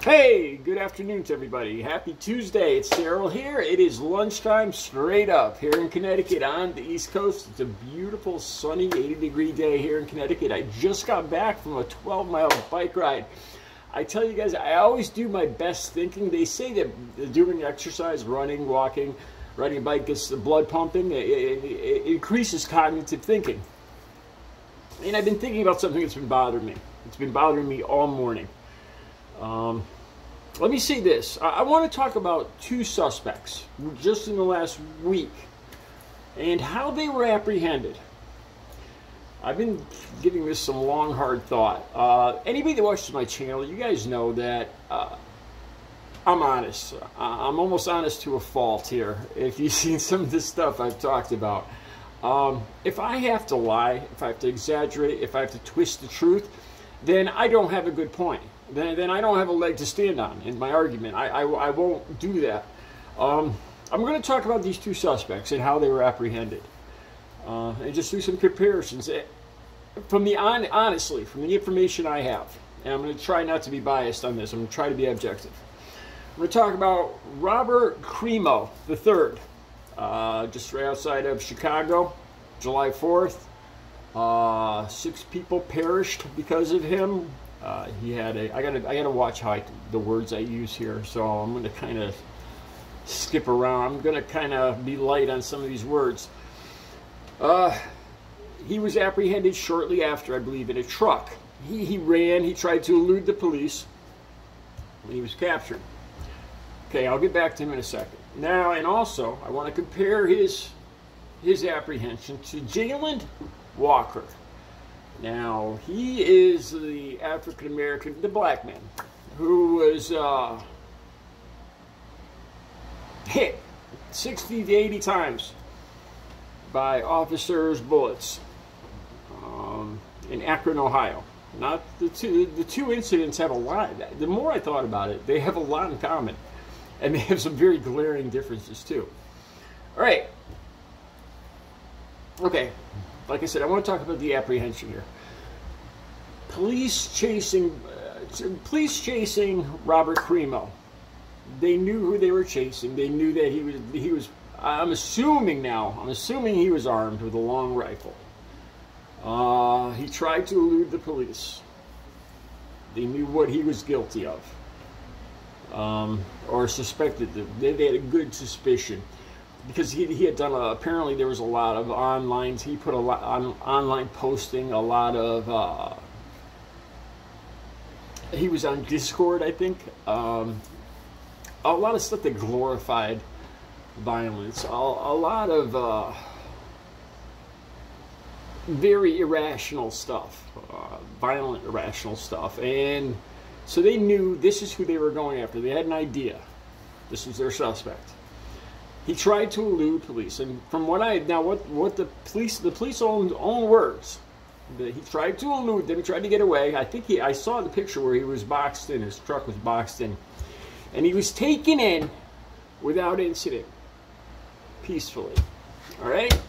Hey, good afternoon to everybody. Happy Tuesday. It's Daryl here. It is lunchtime straight up here in Connecticut on the East Coast. It's a beautiful, sunny, 80-degree day here in Connecticut. I just got back from a 12-mile bike ride. I tell you guys, I always do my best thinking. They say that doing exercise, running, walking, riding a bike gets the blood pumping. It increases cognitive thinking. And I've been thinking about something that's been bothering me. It's been bothering me all morning. Let me say this. I want to talk about two suspects just in the last week and how they were apprehended. I've been giving this some long, hard thought. Anybody that watches my channel, you guys know that I'm honest. I'm almost honest to a fault here. If you've seen some of this stuff I've talked about. If I have to lie, if I have to exaggerate, if I have to twist the truth, then I don't have a good point. Then I don't have a leg to stand on in my argument. I won't do that. I'm going to talk about these two suspects and how they were apprehended, and just do some comparisons from the honestly from the information I have. And I'm going to try not to be biased on this. I'm going to try to be objective. I'm going to talk about Robert Crimo III, just right outside of Chicago, July 4th. 6 people perished because of him. He had a. I gotta watch how the words I use here. So I'm gonna kind of skip around. I'm gonna kind of be light on some of these words. He was apprehended shortly after, I believe, in a truck. He ran. He tried to elude the police. And he was captured. Okay, I'll get back to him in a second. Now, and also, I want to compare his apprehension to Jayland Walker. Now, he is the African-American, the black man, who was hit 60 to 80 times by officers' bullets in Akron, Ohio. Not the two incidents have a lot. The more I thought about it, they have a lot in common, and they have some very glaring differences too. All right. Okay. Like I said, I want to talk about the apprehension here. Police chasing Robert Crimo. They knew who they were chasing. They knew that he was. I'm assuming he was armed with a long rifle. He tried to elude the police. They knew what he was guilty of, or suspected that they had a good suspicion. Because he had done apparently there was a lot of online, he put a lot on online posting, a lot of, he was on Discord, I think, a lot of stuff that glorified violence, a lot of very irrational stuff, violent, irrational stuff, and so they knew this is who they were going after. They had an idea. This was their suspect. He tried to elude police, and from what what the police own words, that he tried to elude them. He tried to get away. I saw the picture where he was boxed in. His truck was boxed in, and he was taken in without incident, peacefully. All right,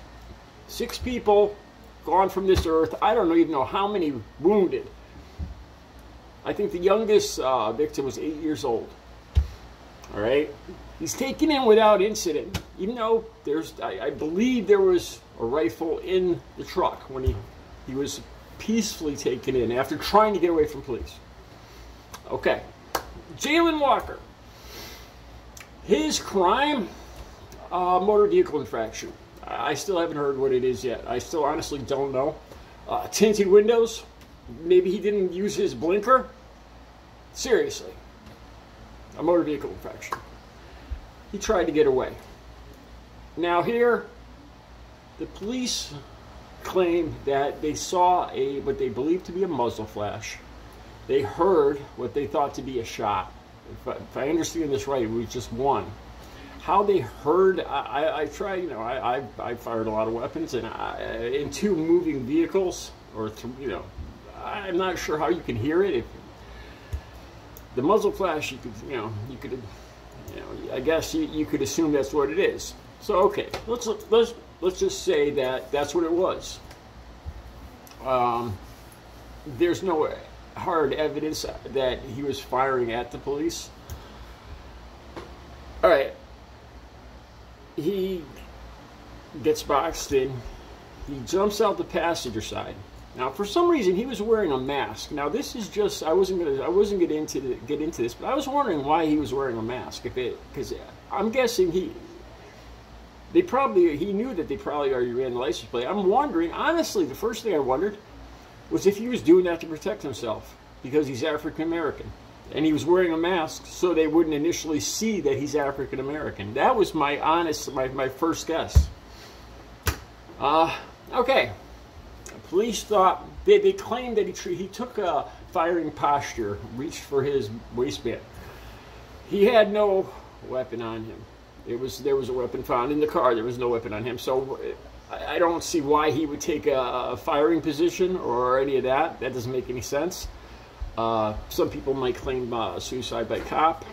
6 people gone from this earth. I don't even know how many wounded. I think the youngest victim was 8 years old. All right. He's taken in without incident, even though I believe there was a rifle in the truck when he was peacefully taken in after trying to get away from police. Okay. Jayland Walker. His crime, motor vehicle infraction. I still haven't heard what it is yet. I still honestly don't know. Tinted windows. Maybe he didn't use his blinker. Seriously. A motor vehicle infraction. He tried to get away. Now here, the police claim that they saw what they believed to be a muzzle flash. They heard what they thought to be a shot. If I understand this right, it was just one. How they heard, I tried, I fired a lot of weapons and in 2 moving vehicles, or I'm not sure how you can hear it. The muzzle flash, I guess you could assume that's what it is. So okay, let's just say that that's what it was. There's no hard evidence that he was firing at the police. All right. He gets boxed in. He jumps out the passenger side. Now, for some reason, he was wearing a mask. Now, this is just, I wasn't gonna get into this, but I was wondering why he was wearing a mask. Because I'm guessing he knew that they probably already ran the license plate. I'm wondering, honestly, the first thing I wondered was if he was doing that to protect himself because he's African American. And he was wearing a mask so they wouldn't initially see that he's African American. That was my first guess. Okay. Police thought, they claimed that he took a firing posture, reached for his waistband. He had no weapon on him. There was a weapon found in the car. There was no weapon on him. So I don't see why he would take a firing position or any of that. That doesn't make any sense. Some people might claim suicide by cop.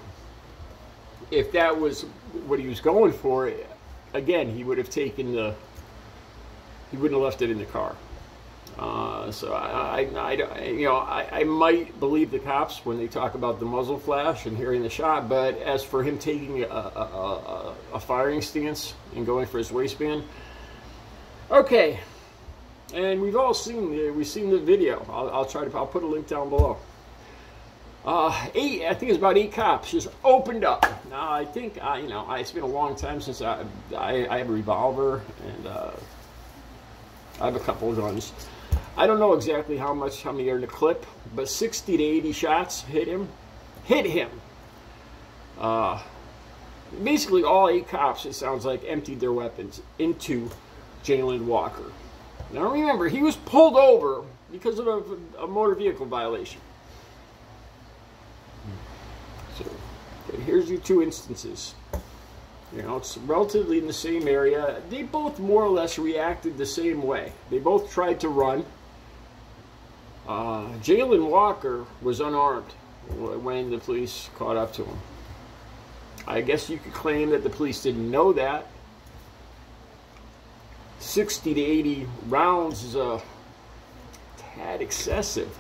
If that was what he was going for, again, he would have he wouldn't have left it in the car. So I might believe the cops when they talk about the muzzle flash and hearing the shot, but as for him taking a firing stance and going for his waistband, okay. And we've all seen the video. I'll put a link down below. I think it's about 8 cops just opened up. Now I think it's been a long time since I have a revolver and I have a couple of guns. I don't know exactly how many are in the clip, but 60 to 80 shots hit him. Basically, all 8 cops, it sounds like, emptied their weapons into Jayland Walker. Now remember, he was pulled over because of a motor vehicle violation. So here's your 2 instances. It's relatively in the same area. They both more or less reacted the same way. They both tried to run. Jayland Walker was unarmed when the police caught up to him. I guess you could claim that the police didn't know that. 60 to 80 rounds is a tad excessive.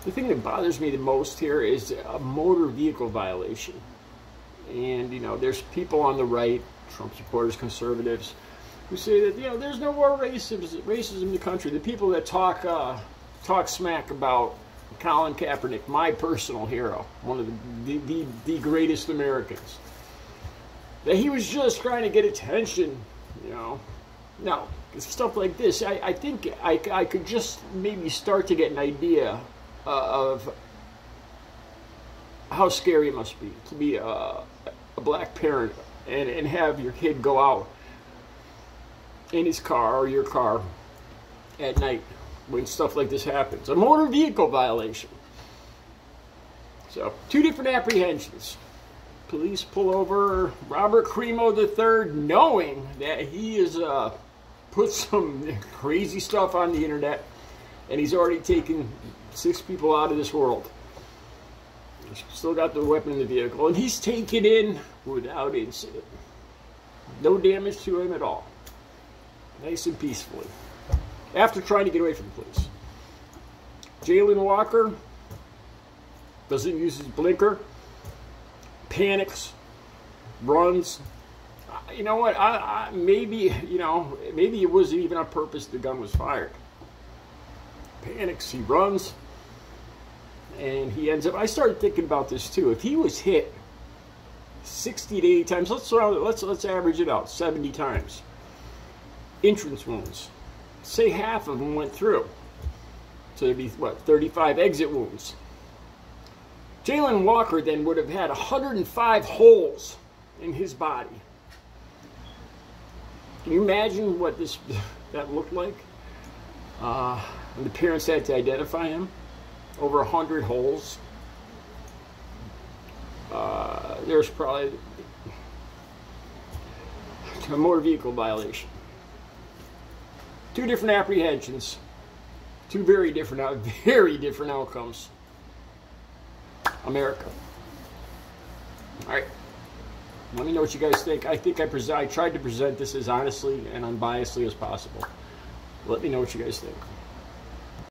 The thing that bothers me the most here is a motor vehicle violation. And, there's people on the right, Trump supporters, conservatives, who say that, there's no more racism in the country. The people that talk smack about Colin Kaepernick, my personal hero, one of the greatest Americans, that he was just trying to get attention, No, stuff like this, I think I could just maybe start to get an idea of how scary it must be to be a black parent and have your kid go out in his car or your car at night when stuff like this happens. A motor vehicle violation. So, 2 different apprehensions. Police pull over Robert Crimo III knowing that he has put some crazy stuff on the internet and he's already taken 6 people out of this world. He's still got the weapon in the vehicle and he's taken in without incident. No damage to him at all. Nice and peacefully. After trying to get away from the police. Jayland Walker doesn't use his blinker, panics, runs. You know what? Maybe it wasn't even on purpose the gun was fired. Panics, he runs, and he ends up. I started thinking about this too. If he was hit 60 to 80 times, let's average it out, 70 times. Entrance wounds. Say half of them went through. So there'd be, 35 exit wounds. Jayland Walker then would have had 105 holes in his body. Can you imagine what that looked like? And the parents had to identify him. Over 100 holes. There's probably a motor vehicle violation. 2 different apprehensions. 2 very different outcomes. America. All right. Let me know what you guys think. I think I tried to present this as honestly and unbiasedly as possible. Let me know what you guys think.